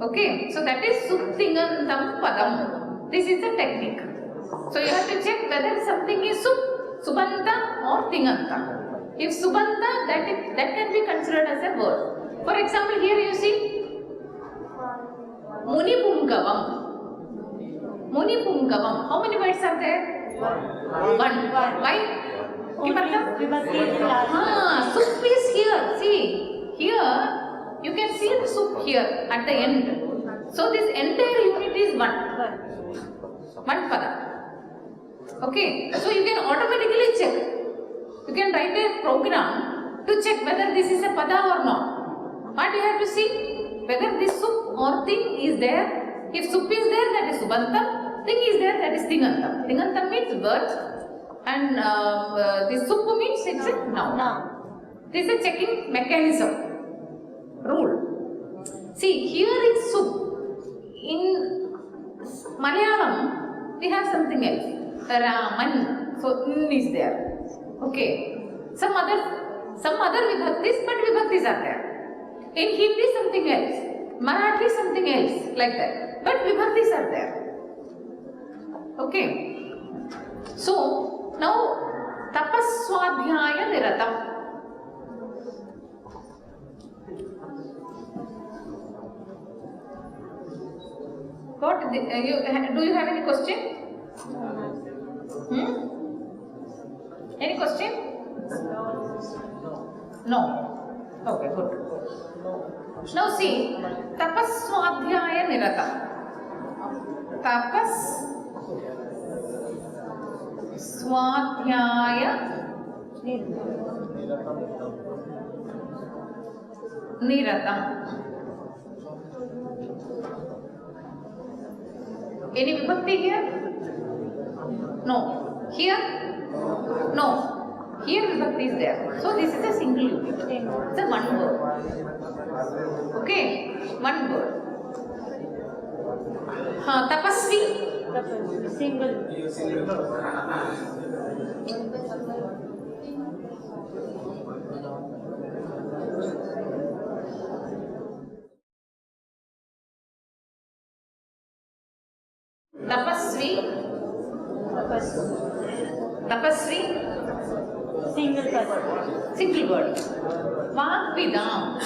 Okay, so that is Suptingantam Padam. This is the technique. So you have to check whether something is Subanta or Tinganta. If Subanta, that can be considered as a word. For example, here you see Munipumgavam. Munipumgavam. How many words are there? One. Why? Sup is here. See, here you can see the sup here at the end. So this entire unit is one pada. Okay, so you can automatically check. You can write a program to check whether this is a pada or not. What you have to see? Whether this sup or thing is there. If sup is there, that is subantam. Thing is there, that is tingantam. Tingantam means word. And this sup means it's a noun. This is a checking mechanism. Rule. See, here is sup. In Malayalam, we have something else. Raman. So, is there. Okay. Some other vibhaktis, but vibhaktis are there. In Hindi, something else. Marathi, something else. Like that. But vibhaktis are there. Okay. So, now, tapaswadhyaya niratam. What? Do you have any question? Any question? No. Okay, good. Now see, tapaswadhyaya niratam. Tapas Swadhyaya Niratam. Any vibhakti here? No. Here? No. Here vibhakti is there. So this is a single unit. It's a one word. Okay? One word. Tapasvi? Single. Tapasvi. Tapasvi. Single person. Single word. Vagvidam.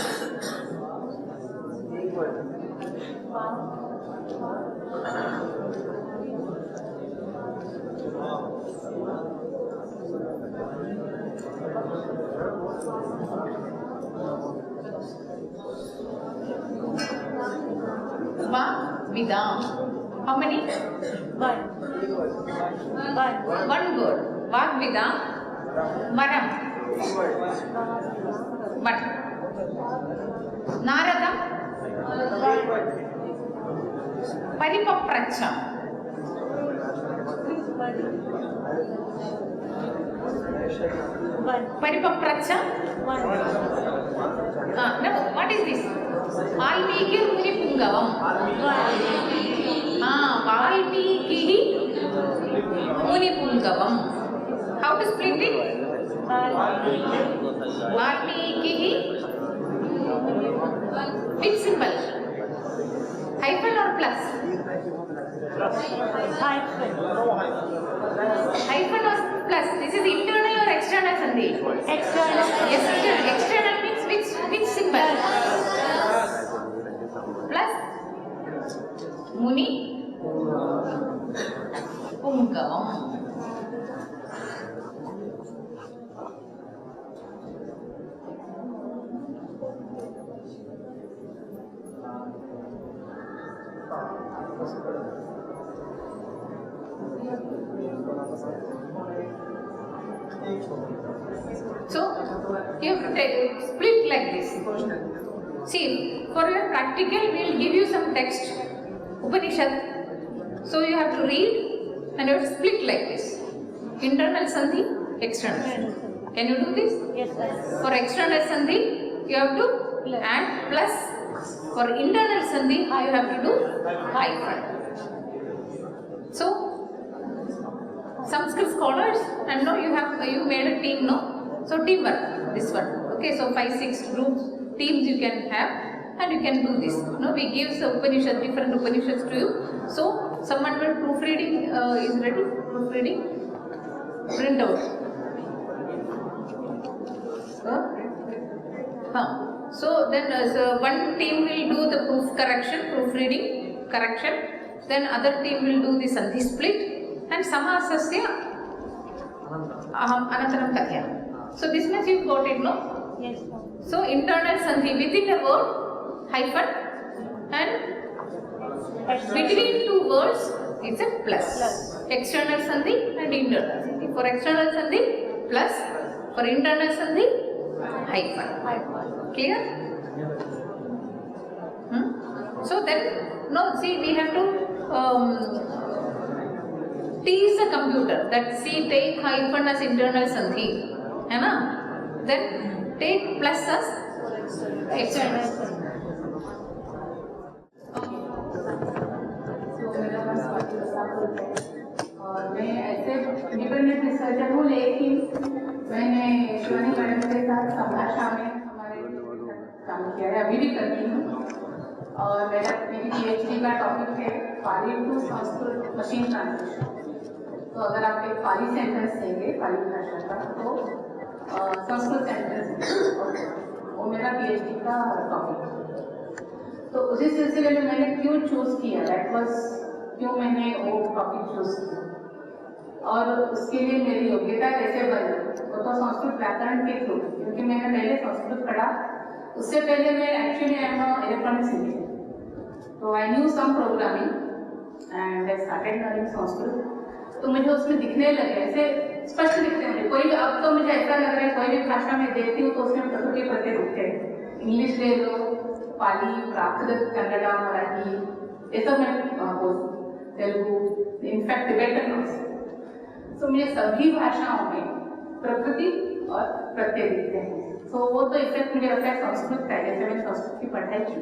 Vagvidam. How many? One. One word. Vagvidam. Maram. One. Naradam. Paripapracha. Paripapracha. No, what is this? Valmiki Munipumgavam. Valmiki Munipumgavam. How to split it? Valmiki. Which symbol? Hyphen or plus? Hyphen or plus? This is internal or external sandhi? External. Yes, external means which symbol? Plus Muni Pumgavam. So, you have to split like this. See, for your practical, we will give you some text, Upanishad. So, you have to read and you have to split like this. Internal sandhi, external sandhi. Can you do this? Yes, sir. For external sandhi, you have to add plus. For internal sandhi, you have to do hyphen. So, Sanskrit scholars, and now you made a team, no? So teamwork, this one. Okay, so 5-6 groups, teams you can have. and you can do this. No, we give some Upanishad, different Upanishads to you. So, someone will proofreading is ready. Proofreading, print out. So then one team will do the proofreading correction. Then other team will do the sandhi split and samasasya anantaram kathya. So this much you got it, no? Yes. So internal sandhi within a word, hyphen, and between two words it's a plus. External sandhi and internal sandhi. For external sandhi plus, for internal sandhi hyphen. Clear? So then, no, see, we have to tease the computer that see, take hyphen as internal sandhi, है ना? Then take plus as external. और मैं ऐसे independent researcher हूँ, लेकिन मैंने Shivani madam के साथ संभाषा में हमारे काम किया है, अभी भी करती हूँ। और मेरी PhD का टॉपिक है पाली टू संस्कृत मशीन ट्रांसलेशन। तो अगर आप एक पाली सेंटेंस देंगे पाली भाषा का, तो संस्कृत सेंटेंस वो मेरा PhD का टॉपिक है। तो उसी सिलसिले में मैंने क्यों चूज किया, क्यों मैंने वो टॉपिक चूज किया और उसके लिए मेरी योग्यता कैसे बनी, वो तो संस्कृत व्याकरण के थ्रू, क्योंकि मैंने पहले संस्कृत पढ़ा। उससे पहले मैं actually I am electronics engineer, तो I knew some programming and I started learning Sanskrit. तो मुझे उसमें दिखने लगे, ऐसे स्पष्ट दिखते मुझे। कोई भी अब तो मुझे ऐसा लग रहा है कोई भी भाषा में देखती हूँ तो उसमें प्रकृति प्रत्यय दिखते हैं। इंग्लिश ले लो, पाली, प्राकृत, कन्नड़ा, मराठी, ये सब मैं बोलती, तेलुगु, इनफैक्ट टिबेटन ऑल्सो। तो मुझे सभी भाषाओं में प्रकृति और प्रत्यय दिखते हैं। तो वो तो इफेक्ट मुझे लगता है संस्कृत का है, जैसे मैंने संस्कृत की पढ़ाई की,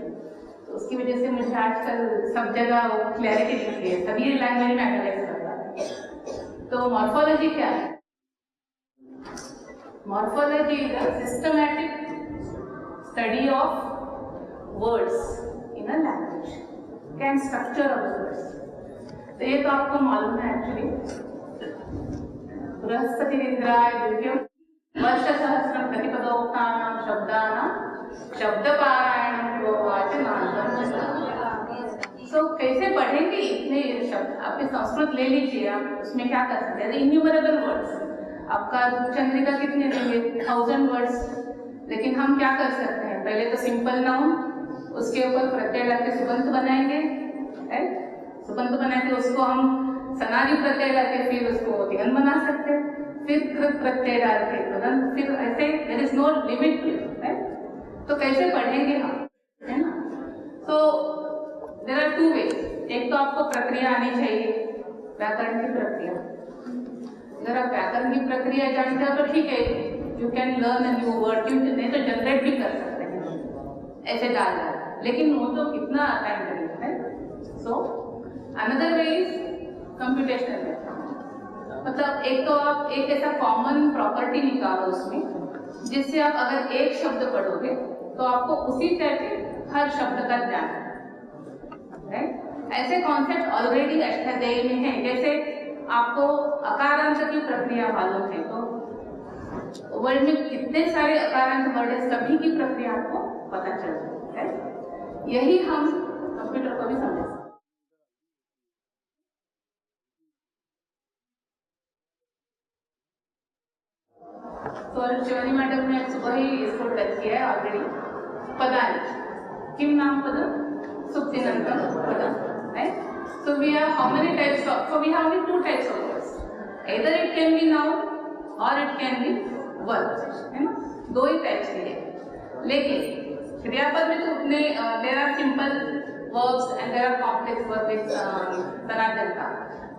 तो उसकी वजह से मुझे आजकल सब जगह वो क्लैरिटी दिखती है, सभी लैंग्वेज में एनालाइज करता है। तो मॉर्फोलॉजी क्या है? Morphology is a systematic study of words in a language and structure of words. तो ये तो आपको मालूम है एक्चुअली। बृहस्पतिरिन्द्राय दिव्यम वर्षसहस्रं प्रतिपदोक्तानां शब्दानां शब्दपारायणं प्रोवाच नान्दं। सो कैसे पढ़ेंगे इतने शब्द? आपके संस्कृत ले लीजिए, आप उसमें क्या कर सकते हैं? इन्यूमरेबल वर्ड्स, आपका चंद्रिका कितने देंगे? 1000 वर्ड्स। लेकिन हम क्या कर सकते हैं? पहले तो सिंपल नाउन, उसके ऊपर प्रत्यय डाल के सुबंत बनाएंगे, सुबंत बनाते उसको हम सनादि प्रत्यय डाल के फिर उसको तिगन बना सकते हैं, फिर कृत प्रत्यय डाल के तुरंत, फिर ऐसे देयर इज नो लिमिट। तो कैसे पढ़ेंगे हम, है ना? तो देयर आर टू वेज। एक तो आपको प्रक्रिया आनी चाहिए, व्याकरण की प्रक्रिया। अगर आप व्याकरण की प्रक्रिया जानते हो तो ठीक है, you can learn a new word, नहीं तो जनरेट भी कर सकते हैं ऐसे डाल, लेकिन वो तो कितना टाइम लगेगा, है? So another way is computational method. मतलब एक तो आप एक ऐसा कॉमन प्रॉपर्टी निकालो उसमें, जिससे आप अगर एक शब्द पढ़ोगे तो आपको उसी टाइप के हर शब्द का ज्ञान है। ऐसे कॉन्सेप्ट ऑलरेडी अष्टाध्यायी में है। जैसे आपको अकारांत की प्रक्रिया मालूम है, तो वर्ड में कितने सारे अकारांत वर्ड है, सभी की प्रक्रिया आपको पता चल जाती है। यही हम कंप्यूटर को भी समझ सकते हैं। तो शिवानी मैडम ने सुबह ही इसको टच किया है ऑलरेडी। पदानि किम नाम पदम सुप्तिनंतम पदम, right? So we have how many types of, so we have only two types of words, either it can be noun or it can be verb, है ना? दो ही टाइप्स के हैं। लेकिन क्रियापद में तो उतने there are simple verbs and there are complex verbs with Sanatanta,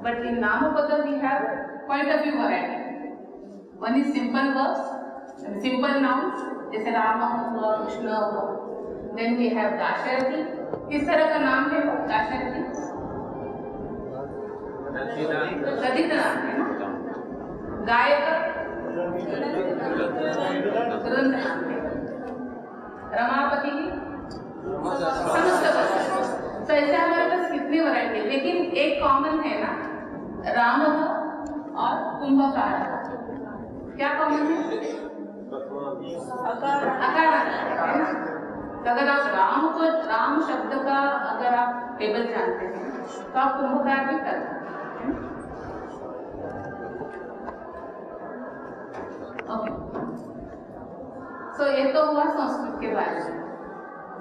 but in Namapadam we have quite a few variety. One is simple verbs and simple nouns, जैसे राम हुआ, कृष्ण हुआ। Then we have दाशरथी, किस तरह का नाम है वो दाशरथी? कथित नाम है ना। गायक ग्रंथ नाम है। रमापति की समस्त। तो ऐसे हमारे पास कितनी वैरायटी है, लेकिन एक कॉमन है ना, राम और कुंभकार। क्या कॉमन है? अकार है ना। तो अगर आप राम शब्द का अगर आप टेबल जानते हैं तो आप कुंभकार भी कर सकते हैं। ओके, सो ये तो हुआ संस्कृत के बारे में।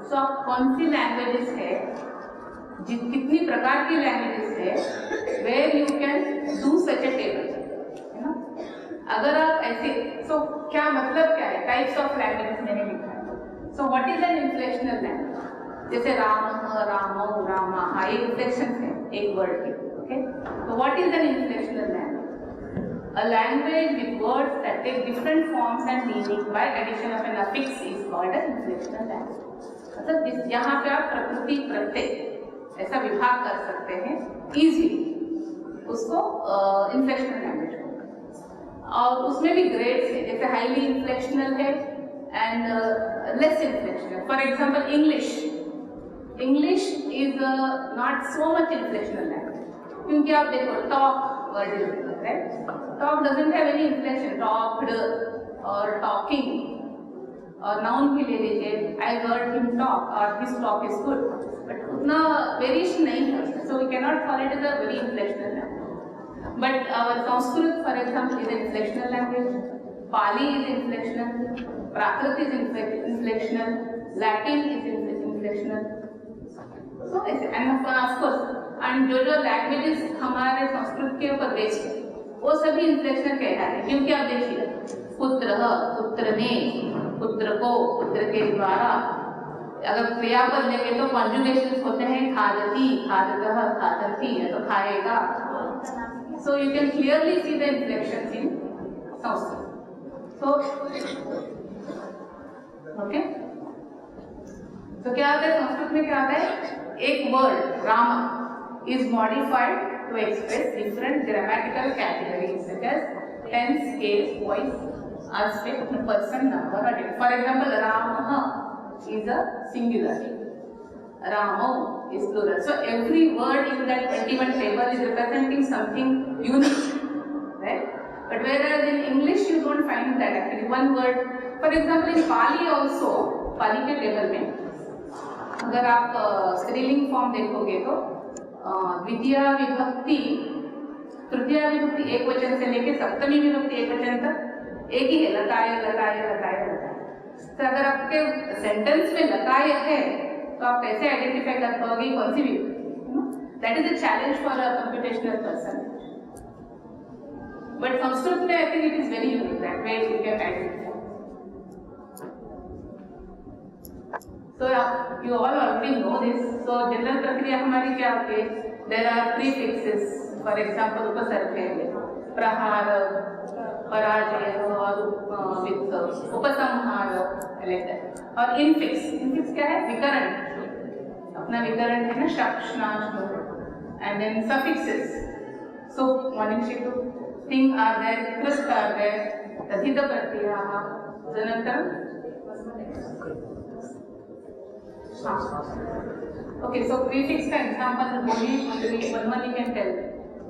सो आप कौन सी लैंग्वेजेस है, कितनी प्रकार की लैंग्वेजेस है, where you can do such a table, है ना। अगर आप ऐसे, सो क्या मतलब क्या है, टाइप्स ऑफ लैंग्वेजेस मैंने लिखा है। So what is an inflectional language? जैसे राम, रामो, रामा, ये इन्फ्लेक्शन है एक वर्ड के। ओके, तो what is an inflectional language? A language with words that take different forms and meaning by addition of an affix is called an inflectional language. मतलब यहाँ पे आप प्रकृति प्रत्यय ऐसा विभाग कर सकते हैं इजीली, उसको इन्फ्लेक्शनल लैंग्वेज। और उसमें भी ग्रेड्स है, जैसे हाईली इन्फ्लेक्शनल है and less inflectional. For example English is not so much inflectional language, क्योंकि आप देखो talk word is right? Talk doesn't have any inflection, talked or talking, और noun भी ले लीजिए, I heard him talk or his talk is good, but उतना variation नहीं है, so we cannot call it as a very inflectional language. But our Sanskrit, for example, is an inflectional language, Pali is inflectional, Prakrit is inflectional, Latin is inflectional. So and of course, and जो languages हमारे संस्कृत के ऊपर based है वो सभी इन्फ्लेक्शनल कहलाते हैं, क्योंकि आप देखिए पुत्र, पुत्र ने, पुत्र को, पुत्र के द्वारा। अगर क्रियापद लेंगे तो कॉन्जुगेशंस होते हैं, खादती, खादतः, खादती, या तो खाएगा। So you can clearly see the inflections in Sanskrit. So okay, तो क्या आता है संस्कृत में, क्या आता है, एक word Rama is modified to express different grammatical categories such as tense, case, voice, aspect, person, number, or date. For example, Ramah is a singular, Ramo is plural. So every word in that 21 table is representing something unique, right? But whereas in English you don't find that actually. One word, for example, in Pali also, Pali के table में अगर आप स्त्रीलिंग form देखोगे तो द्वितीया विभक्ति, तृतीया विभक्ति एक वचन से लेके सप्तमी विभक्ति एक वचन तक एक ही है, लताय, लताय, लताय, लताय। तो अगर आपके सेंटेंस में लताय है तो आप कैसे आइडेंटिफाई कर पाओगे कौन सी विभक्ति? That is a challenge for a computational person. But Sanskrit में I think it is very unique that way you can identify. So you all already know this. So general प्रक्रिया हमारी क्या होती है? There are prefixes. For example, उपसर्ग है, प्रहार, पराजय और with उपसंहार, like that. और infix. Infix क्या है? विकरण। अपना विकरण है ना, शक, श्नाश, and then suffixes. So morning शिशु, thing are there, कृत are there, तथित प्रत्ययाः, तदनन्तरं okay, so prefix का example बोलिए, one you can tell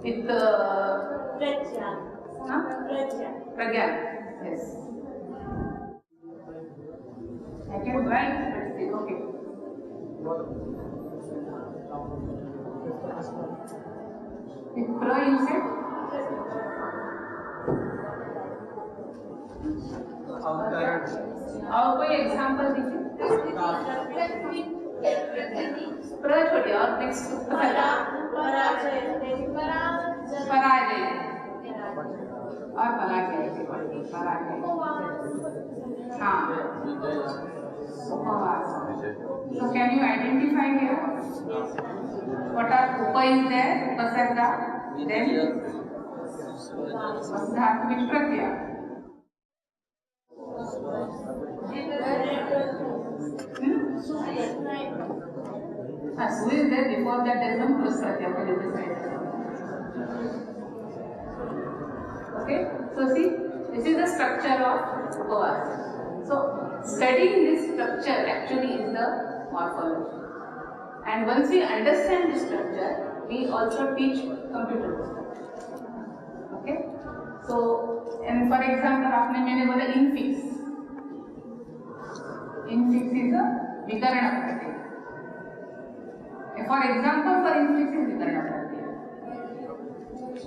with pragya, yes, I can write, okay, with pro you said और कोई एग्जाम्पल दीजिए। प्र छोड़िए और नेक्स्ट पराजय और पराजय, हाँ, उपवास। So can you identify here what are upa is there, upasarga, then धात्विक प्रत्यय, Su is there, before that there is no plus pratyaya. Okay, so see, this is the structure of Upavasa. So studying this structure actually is the morphology. And once we understand the structure, we also teach computer structure. Okay? So, and for example, आपने मैंने बोला infix. Infix is a विकर्ण प्रत्यय. For example, for infix is विकर्ण प्रत्यय.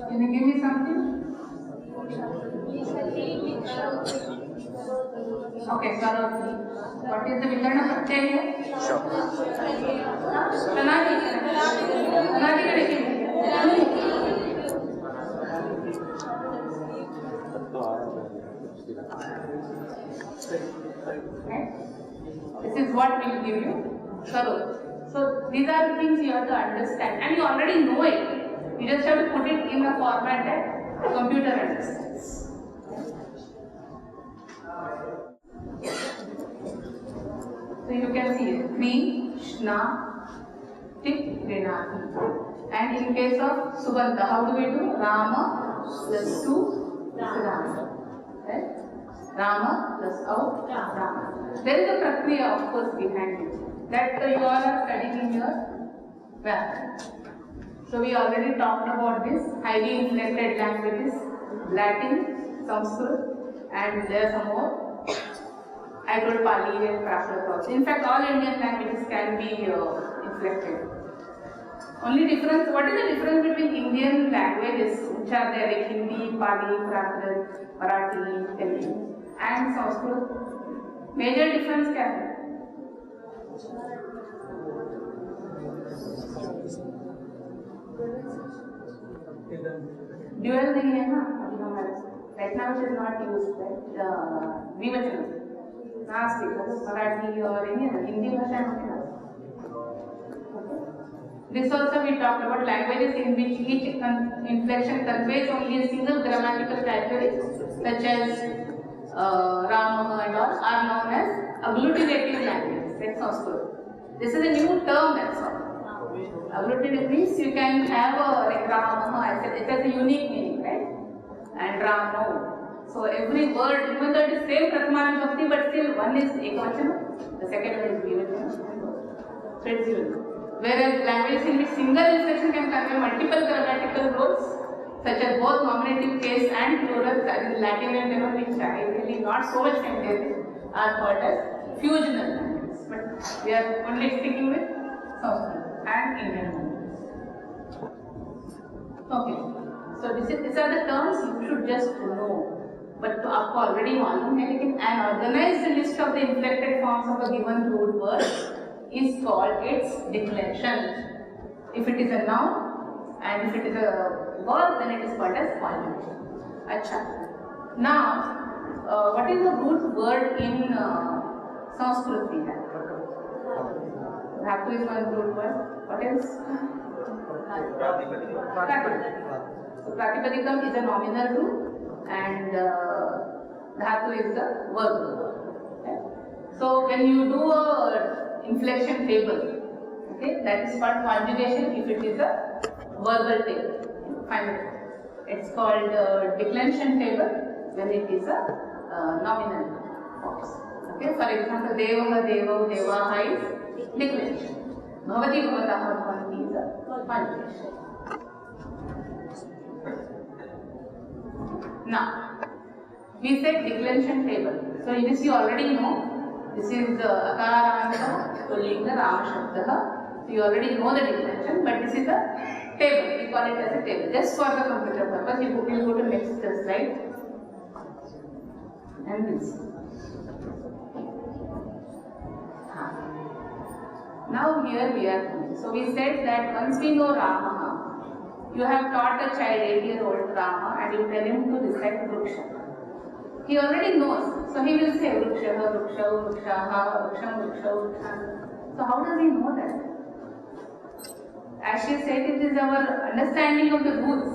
Can you give me something? Okay, Saroti. What is the विकर्ण प्रत्यय here? तनादि. तनादि का देखिए. This is what we will give you. So these are the things you have to understand, and you already know it. You just have to put it in a format that the computer understands. So you can see it. Krishna, Tik, Rinati. And in case of Subanta, how do we do? Rama plus Su plus Rama. Right? Rama plus Au, Rama. There is a prakriya, of course, behind it. That you all are studying in your Vyakran. So we already talked about this highly inflected languages, Latin, Sanskrit, and there are some more. I told Pali and Prakrit also. In fact, all Indian languages can be inflected. Only difference, what is the difference between Indian languages, which are there like Hindi, Pali, Prakrit, Marathi, Telugu, and Sanskrit? Major difference क्या है? Dual नहीं है ना अभी हमारे. Right now it is not used, right? द्विवचन. नास्ति. मराठी और हिंदी भाषा में ना. This also we talked about languages in which each inflection conveys only a single grammatical characteristic, such as Rama and all, are known as agglutinative languages, like Sanskrit. This is a new term that's all. Agglutinative means you can have like Rama, it has a unique meaning, right? And Ramo. So every word, even though it is same Prathama Vibhakti, but still one is Ekavachana, the second one is Dvivachana. So it's unique. Whereas languages in which single inflection can convey multiple grammatical roles, such as both nominative case and plural, as in Latin and German, which I really not so much familiar with, are called as fusional languages. But we are only sticking with Sanskrit and Indian languages. Okay, so these are the terms you should just know. But to आपको already मालूम है, लेकिन an organized list of the inflected forms of a given root word is called its declension. If it is a noun and if it is a verb, then it is called as conjugation. Acha. Now, what is the root word in Sanskrit we have? Dhatu is one root word. What else? Pratipadikam. So Pratipadikam is a nominal root and Dhatu is the verb root. Okay? So when you do a inflection table, okay, that is called conjugation if it is a verbal table. Finally, it's called declension table when it is a nominal forms. Okay, for example, Devaha, Devo, Devaha is declension. Bhavati, Bhavataha, Bhavanti is a conjugation. Now, we said declension table. So this you already know. This is Akaranta, Pullinga, Rama Shabdaha. So you already know the declension, but this is a table. We call it as a table. Just for the computer purpose, you will go to next slide. And this. Now here we are coming. So we said that once we know Rama, you have taught a child 8-year-old Rama and you tell him to recite Vriksha. He already knows. So he will say Vriksha, Vriksha, Vriksha, Vriksham, Vriksha, Vriksha. So how does he know that? As she said, it is our understanding of the rules.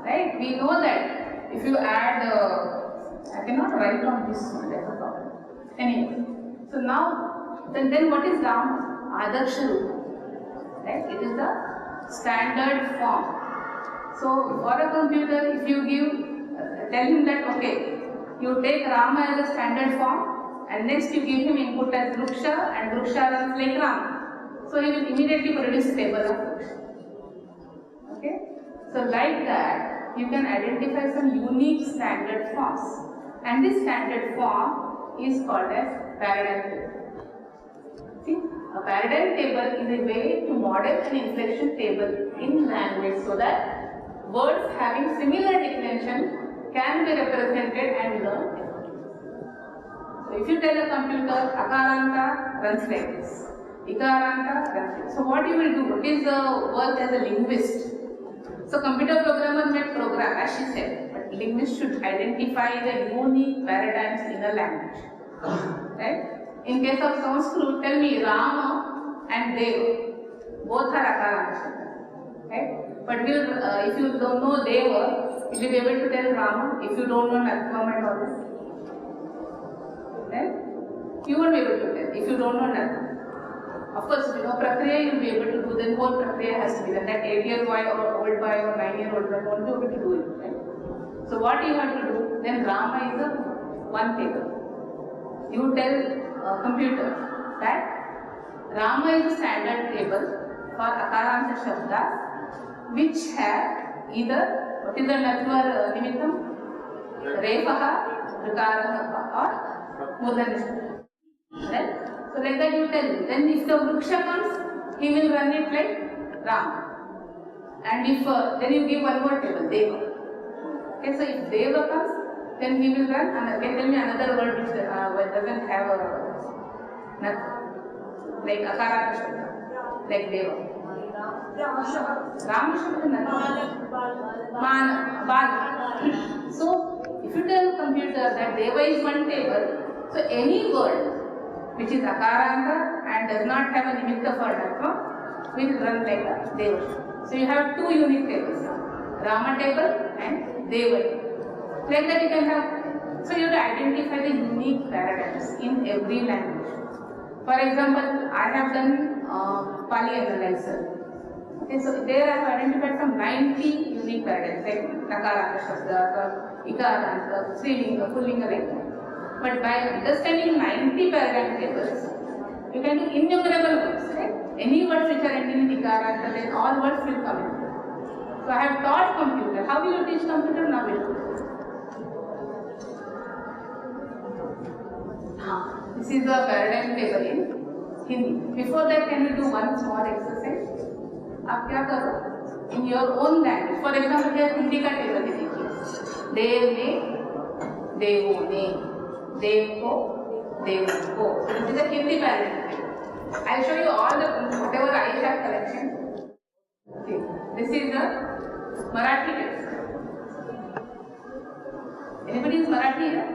Right? We know that if you add, I cannot write on this one, that's a problem. Anyway, so now, then what is Rama? Adarsha Rupa. Right? It is the standard form. So for a computer, if you give, tell him that okay, you take Rama as a standard form and next you give him input as Vriksha, and Vriksha runs like Ram. So he will immediately produce a table of Vriksha. Okay? So like that, you can identify some unique standard forms. And this standard form is called as paradigm table. See, a paradigm table is a way to model an inflection table in language so that words having similar declension can be represented and learned. So if you tell a computer, Akaranta runs like this, Ikaranta runs like this. So what you will do? What is the work as a linguist? So computer programmer might program, as she said, but linguist should identify the unique paradigms in a language. Right? In case of Sanskrit, tell me Rama and Deva, both are Akaranta. Right? But if you don't know Deva, you will be able to tell Rama. If you don't know Natvam and all this, right? You won't be able to tell if you don't know Natvam. Of course, if you know Prakriya, you will be able to do, then whole Prakriya has to be done. That 8-year-old boy or old boy or 9-year-old boy won't be able to do it. Right? So what you have to do, then Rama is a one table. You tell a computer that Rama is a standard table for Akaranta Shabdas which have either, what is the Natvar Nimittam? Refaha, Rikaraha or Mudhanishta. Right? So like that you tell him. Then if the Vriksha comes, he will run it like Ram. And if then you give one more table, Deva. Okay, so if Deva comes, then he will run. And can tell me another word which doesn't have a nothing, like Akaranta Shabda, like Deva. Rama Shabda nothing. Bal. So if you tell computer that Deva is one table, so any word which is Akaranta and does not have a nimitta for Natva will run like a Deva. So you have two unique tables, Rama table and Deva table. Like that you can have, so you have to identify the unique paradigms in every language. For example, I have done Pali analyzer. Okay, so there I have identified some 90 unique paradigms like Nakaranta Shabda, Ikaranta, Srilinga, Pullinga, like that. But by understanding 90 paradigm tables, you can do innumerable words, right? Any words which are ending in Ikaranta, then all words will come in. So I have taught computer. How will you teach computer? Now will you? This is the paradigm table in Hindi. Before that, can you do one small exercise? आप क्या करो? In your own language. For example, here Hindi का table देखिए. देव ने, देवों ने, देव को, देवों को. So this is a Hindi paradigm. I'll show you all the whatever I have collection. Okay. This is the Marathi text. Anybody is Marathi here?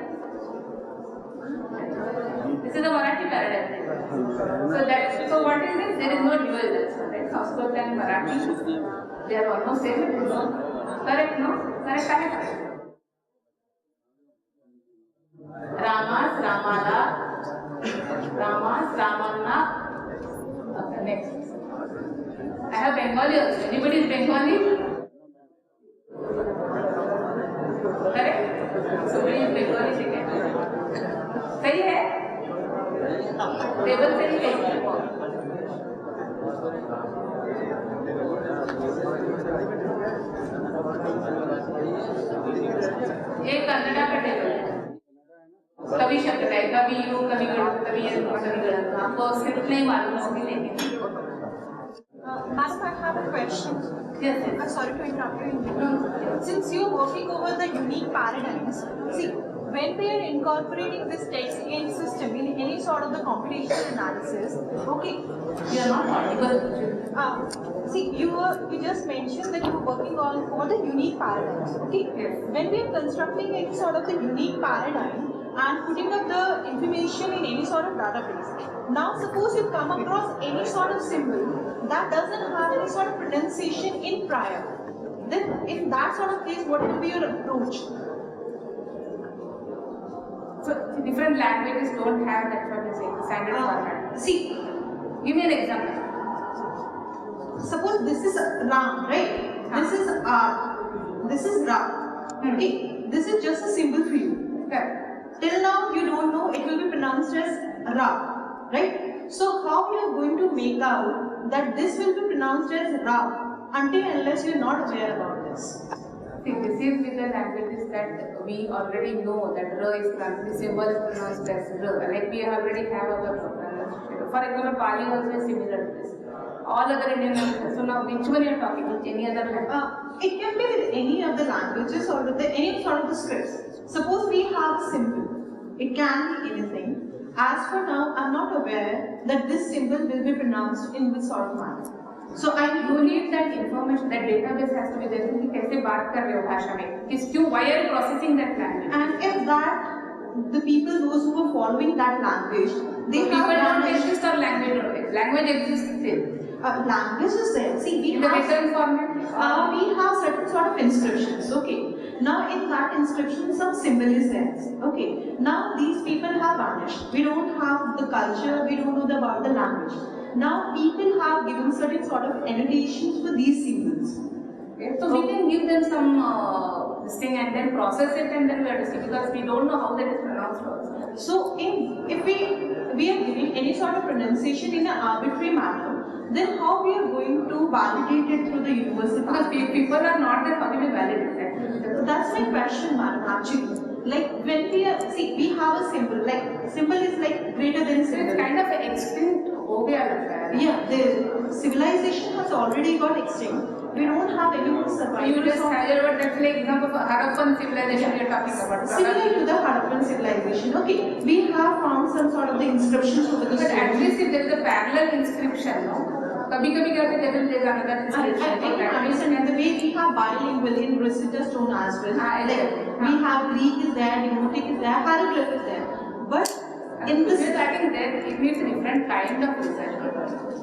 This is the Marathi paradigm. So what is this? There is no dual that's right? Sanskrit and Marathi, they are almost same. Correct, no? Correct, correct. Ramas, Ramala, Ramas, Ramanna. Okay, next. I have Bengali also. Anybody is Bengali? Correct? Somebody is Bengali second. सही है? Table सही है? ये कन्नड़ा का table है. कभी शब्द है, कभी यू, कभी गण, कभी यू, कभी गण. आपको स्क्रिप्ट नहीं मालूम होगी लेकिन. Madam, I have a question. Yes, yes. I'm sorry to interrupt you. Since you're working over the unique paradigms, see, when we are incorporating this text gain system in any sort of the computational analysis, okay. You are not audible. See, you just mentioned that you were working on all the unique paradigms, okay? Yes. When we are constructing any sort of the unique paradigm and putting up the information in any sort of database, now suppose you come across any sort of symbol that doesn't have any sort of pronunciation in prior, then in that sort of case, what will be your approach? So different languages don't have that what you say, standard format. See, Give me an example. suppose this is Ram, right? This is R. This is Ra. Okay? This is just a symbol for you. Correct. till now you don't know it will be pronounced as Ra, right? So how you are going to make out that this will be pronounced as Ra until and unless you are not aware about this? See, this is with the languages that we already know that R is the symbol is pronounced as R. Like we already have our pronunciation. For example, Pali also is similar to this. All other Indian languages. So now, which one you are talking? Which any other language? It can be with any of the languages or with any sort of the scripts. Suppose we have a symbol. It can be anything. As for now, I'm not aware that this symbol will be pronounced in which sort of manner. So You need that information, that database has to be there. कि कैसे बात कर रहे हो भाषा में? किस क्यों? Why are you processing that language? and if that the people, those who are following that language, they So have people don't language. exist or language don't exist. Language exists still. Language is there. See, we In the have written format. we have certain sort of inscriptions. Okay. Now in that inscription, some symbol is there. Okay. Now these people have vanished. We don't have the culture. We don't know about the language. Now people have given certain sort of annotations for these symbols. Okay. So we can give them some this thing and then process it and then we have to see because we don't know how that is pronounced also. So if we are giving any sort of pronunciation in an arbitrary manner, then how we are going to validate it through the universal Because pattern? people are not there, how will we validate that? That's my question, madam, actually. Like when we are, see, we have a symbol, like symbol is like greater than So it's symbol. kind of extinct हो गया लगता है. Yeah, the civilization has already got extinct. We don't have any more survivors. You just have your word, that's like example of Harappan civilization you're talking about. Similar to the Harappan civilization, okay, we have found some sort of the inscriptions over the But at stones. least if there is a parallel inscription, no? कभी-कभी क्या होता है there is another I inscription. can understand the way we have bilingual in Rosetta Stone as well. Ah, Like yeah. we have Greek is there, Demotic is there, hieroglyph is there. But in this, I think that it needs a different kind of research.